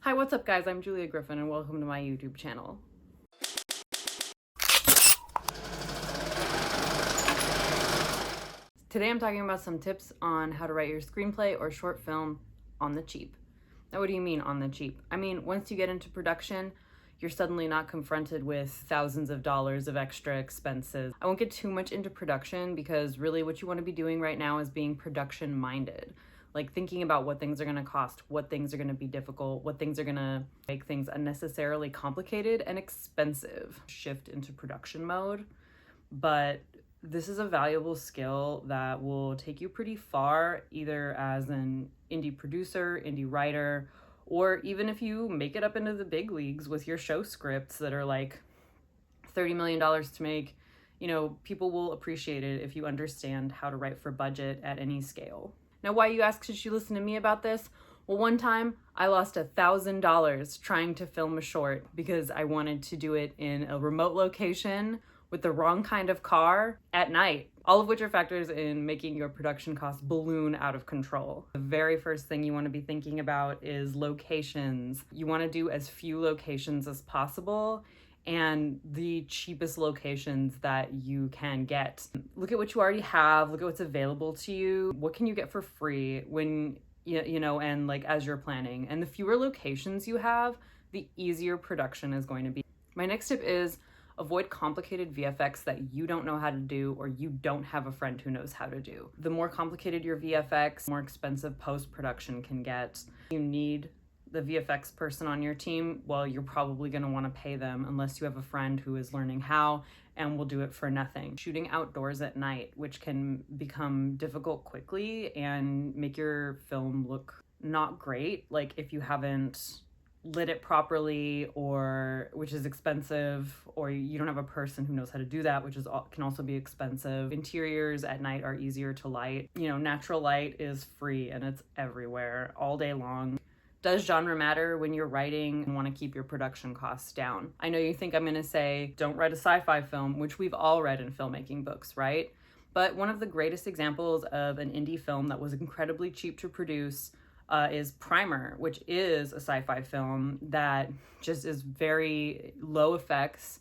Hi, what's up guys? I'm Julia Griffin and welcome to my YouTube channel. Today I'm talking about some tips on how to write your screenplay or short film on the cheap. Now, what do you mean on the cheap? I mean, once you get into production, you're suddenly not confronted with thousands of dollars of extra expenses. I won't get too much into production because really what you want to be doing right now is being production minded. Like thinking about what things are going to cost, what things are going to be difficult, what things are going to make things unnecessarily complicated and expensive. Shift into production mode. But this is a valuable skill that will take you pretty far, either as an indie producer, indie writer, or even if you make it up into the big leagues with your show scripts that are like $30 million to make. You know, people will appreciate it if you understand how to write for budget at any scale. Now, why, you ask, should you listen to me about this? Well, one time I lost $1,000 trying to film a short because I wanted to do it in a remote location with the wrong kind of car at night, all of which are factors in making your production costs balloon out of control. The very first thing you want to be thinking about is locations. You want to do as few locations as possible and the cheapest locations that you can get. Look at what you already have, look at what's available to you. What can you get for free when, you know, and like as you're planning. And the fewer locations you have, the easier production is going to be. My next tip is avoid complicated VFX that you don't know how to do or you don't have a friend who knows how to do. The more complicated your VFX, the more expensive post-production can get. You need the VFX person on your team, well, you're probably going to want to pay them unless you have a friend who is learning how and will do it for nothing. Shooting outdoors at night, which can become difficult quickly and make your film look not great, like if you haven't lit it properly, or which is expensive, or you don't have a person who knows how to do that, which is can also be expensive. Interiors at night are easier to light. You know, natural light is free and it's everywhere all day long. Does genre matter when you're writing and want to keep your production costs down? I know you think I'm going to say, don't write a sci-fi film, which we've all read in filmmaking books, right? But one of the greatest examples of an indie film that was incredibly cheap to produce is Primer, which is a sci-fi film that just is very low effects,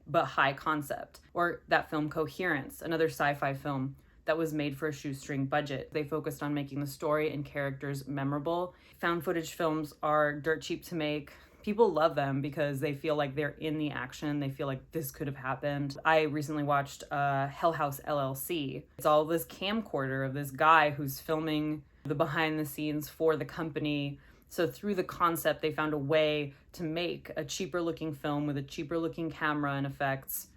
but high concept. Or that film Coherence, another sci-fi film that was made for a shoestring budget. They focused on making the story and characters memorable. Found footage films are dirt cheap to make. People love them because they feel like they're in the action. They feel like this could have happened. I recently watched Hell House LLC. It's all this camcorder of this guy who's filming the behind the scenes for the company. So through the concept, they found a way to make a cheaper looking film with a cheaper looking camera and effects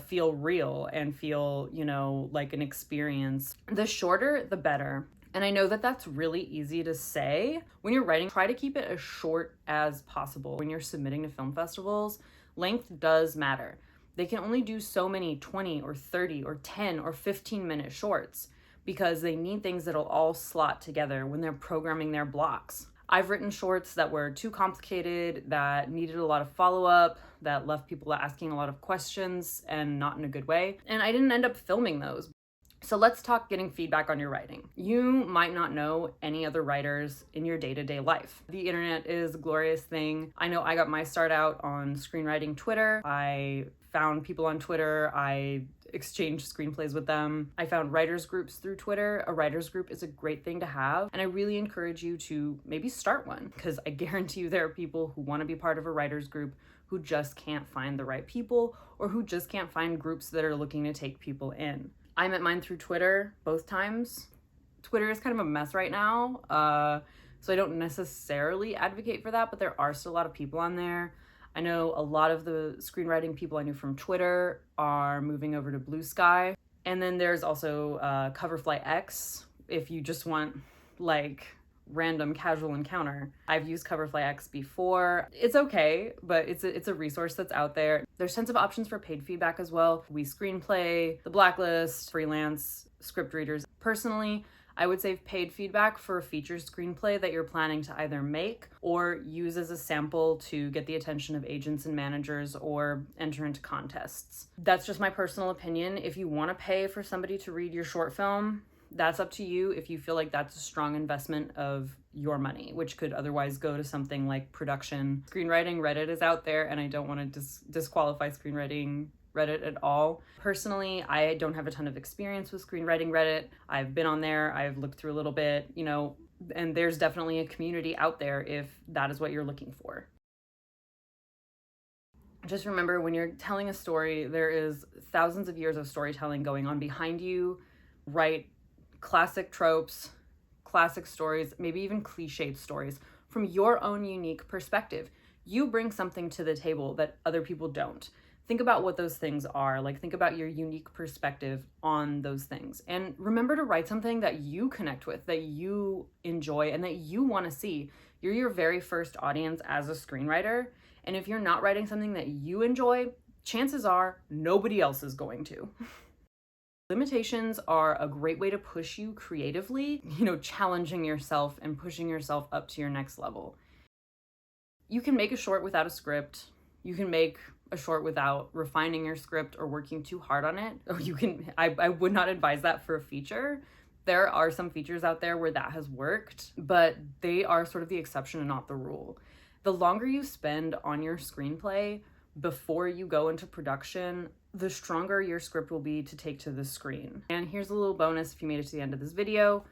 feel real and feel, you know, like an experience. The shorter, the better. And I know that that's really easy to say. When you're writing, try to keep it as short as possible. When you're submitting to film festivals, length does matter. They can only do so many 20 or 30 or 10 or 15-minute shorts because they need things that'll all slot together when they're programming their blocks. I've written shorts that were too complicated, that needed a lot of follow-up, that left people asking a lot of questions and not in a good way. And I didn't end up filming those. So let's talk getting feedback on your writing. You might not know any other writers in your day-to-day life. The internet is a glorious thing. I know I got my start out on screenwriting Twitter. I found people on Twitter. I exchanged screenplays with them. I found writers groups through Twitter. A writers group is a great thing to have. And I really encourage you to maybe start one because I guarantee you there are people who want to be part of a writers group who just can't find the right people or who just can't find groups that are looking to take people in. I met mine through Twitter both times. Twitter is kind of a mess right now, so I don't necessarily advocate for that, but there are still a lot of people on there. I know a lot of the screenwriting people I knew from Twitter are moving over to Blue Sky. And then there's also Coverfly X, if you just want like random casual encounter. I've used Coverfly X before. It's okay, but it's a resource that's out there. There's tons of options for paid feedback as well. We Screenplay, The Blacklist, freelance script readers. Personally, I would save paid feedback for a feature screenplay that you're planning to either make or use as a sample to get the attention of agents and managers or enter into contests. That's just my personal opinion. If you want to pay for somebody to read your short film, that's up to you if you feel like that's a strong investment of your money, which could otherwise go to something like production. Screenwriting Reddit is out there, and I don't want to disqualify screenwriting Reddit at all. Personally, I don't have a ton of experience with screenwriting Reddit. I've been on there, I've looked through a little bit, you know, and there's definitely a community out there if that is what you're looking for. Just remember, when you're telling a story, there is thousands of years of storytelling going on behind you. Write classic tropes, classic stories, maybe even cliched stories from your own unique perspective. You bring something to the table that other people don't. Think about what those things are. Like, think about your unique perspective on those things. And remember to write something that you connect with, that you enjoy, and that you want to see. You're your very first audience as a screenwriter. And if you're not writing something that you enjoy, chances are nobody else is going to. Limitations are a great way to push you creatively, you know, challenging yourself and pushing yourself up to your next level. You can make a short without a script. You can make a short without refining your script or working too hard on it. Or you can, I would not advise that for a feature. There are some features out there where that has worked, but they are sort of the exception and not the rule. The longer you spend on your screenplay before you go into production, the stronger your script will be to take to the screen. And here's a little bonus if you made it to the end of this video.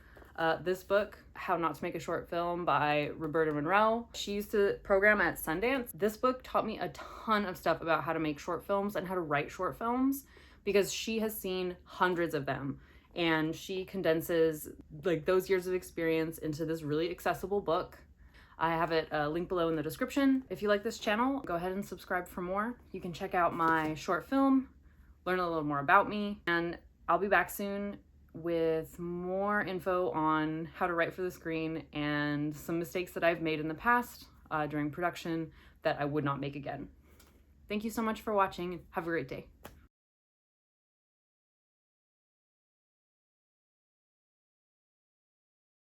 This book, How Not to Make a Short Film by Roberta Monroe. She used to program at Sundance. This book taught me a ton of stuff about how to make short films and how to write short films, because she has seen hundreds of them. And she condenses like those years of experience into this really accessible book. I have it linked below in the description. If you like this channel, go ahead and subscribe for more. You can check out my short film, learn a little more about me, and I'll be back soon with more info on how to write for the screen and some mistakes that I've made in the past during production that I would not make again. Thank you so much for watching. Have a great day.